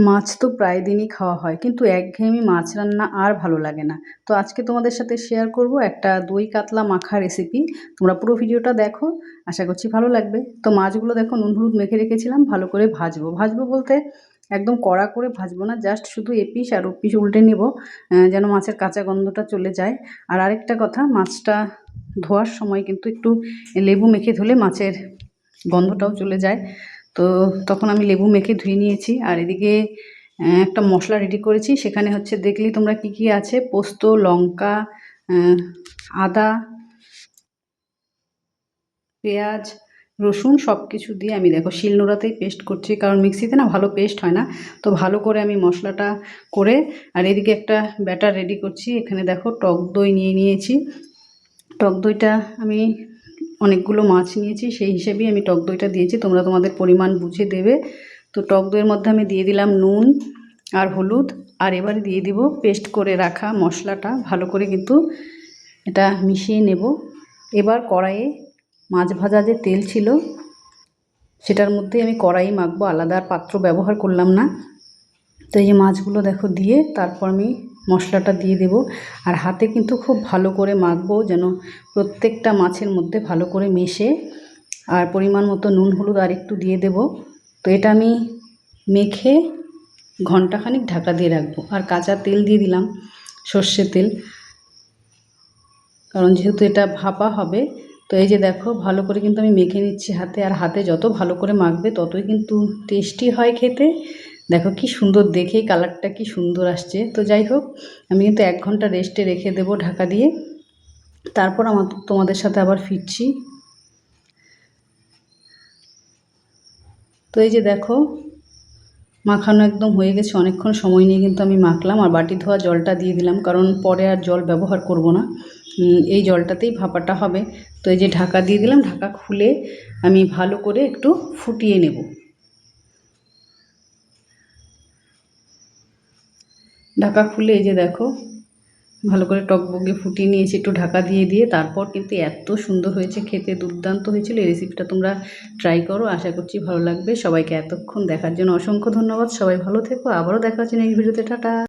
মাছ তো প্রায় দিনই খাওয়া হয়, কিন্তু একঘেয়েমি মাছ রান্না আর ভালো লাগে না। তো আজকে তোমাদের সাথে শেয়ার করব একটা দই কাতলা মাখা রেসিপি। তোমরা পুরো ভিডিওটা দেখো, আশা করছি ভালো লাগবে। তো মাছগুলো দেখো নুন হলুদ মেখে রেখেছিলাম, ভালো করে ভাজবো। ভাজবো বলতে একদম কড়া করে ভাজবো না, জাস্ট শুধু এপিস আর ওপিস উল্টে নেব, যেন মাছের কাঁচা গন্ধটা চলে যায়। আর আরেকটা কথা, মাছটা ধোয়ার সময় কিন্তু একটু লেবু মেখে ধুলে মাছের গন্ধটাও চলে যায়। তো তখন আমি লেবু মেখে ধুয়ে নিয়েছি। আর এদিকে একটা মশলা রেডি করেছি, সেখানে হচ্ছে দেখলেই তোমরা কি কি আছে, পোস্ত, লঙ্কা, আদা, পেঁয়াজ, রসুন সব কিছু দিয়ে আমি দেখো শিলনোড়াতেই পেস্ট করছি, কারণ মিক্সিতে না ভালো পেস্ট হয় না। তো ভালো করে আমি মশলাটা করে, আর এদিকে একটা ব্যাটার রেডি করছি। এখানে দেখো টক দই নিয়ে নিয়েছি। টক দইটা আমি অনেকগুলো মাছ নিয়েছি, সেই হিসেবেই আমি টক দইটা দিয়েছি, তোমরা তোমাদের পরিমাণ বুঝে দেবে। তো টক দইয়ের মধ্যে আমি দিয়ে দিলাম নুন আর হলুদ, আর এবারে দিয়ে দিব পেস্ট করে রাখা মশলাটা। ভালো করে কিন্তু এটা মিশিয়ে নেব। এবার কড়াইয়ে মাছ ভাজা যে তেল ছিল সেটার মধ্যেই আমি কড়াই মাখবো, আলাদা আর পাত্র ব্যবহার করলাম না। তো এই যে মাছগুলো দেখো দিয়ে তারপর আমি মশলাটা দিয়ে দেব। আর হাতে কিন্তু খুব ভালো করে মাখবো, যেন প্রত্যেকটা মাছের মধ্যে ভালো করে মেশে। আর পরিমাণ মতো নুন হলুদ আর একটু দিয়ে দেব। তো এটা আমি মেখে ঘন্টাখানিক ঢাকা দিয়ে রাখবো। আর কাঁচা তেল দিয়ে দিলাম, সর্ষের তেল, কারণ যেহেতু এটা ভাপা হবে। তো এই যে দেখো ভালো করে কিন্তু আমি মেখে নিচ্ছি হাতে। আর হাতে যত ভালো করে মাখবে ততই কিন্তু টেস্টি হয় খেতে। দেখো কি সুন্দর, দেখেই কালারটা কি সুন্দর আসছে। তো যাই হোক, আমি কিন্তু 1 ঘন্টা রেস্টে রেখে দেবো ঢাকা দিয়ে। তারপর তোমাদের সাথে আবার ফিরছি। তো এই যে দেখো মাখানো একদম হয়ে গেছে, অনেকক্ষণ সময় নিয়ে কিন্তু আমি মাখলাম। আর বাটি ধোয়া জলটা দিয়ে দিলাম, কারণ পরে আর জল ব্যবহার করব না, এই জলটাতেই ভাপাটা হবে। তো এই যে ঢাকা দিয়ে দিলাম, ঢাকা খুলে আমি ভালো করে একটু ফুটিয়ে নেব। ঢাকা খুলে এই যে দেখো ভালো করে টকবগে ফুটিয়ে নিয়েছি একটু ঢাকা দিয়ে দিয়ে। তারপর কিন্তু এত সুন্দর হয়েছে খেতে, দুর্দান্ত হয়েছিল। এই রেসিপিটা তোমরা ট্রাই করো, আশা করছি ভালো লাগবে। সবাইকে এতক্ষণ দেখার জন্য অসংখ্য ধন্যবাদ। সবাই ভালো থেকো, আবারও দেখা হচ্ছে নেক্সট ভিডিওতে। টাটা।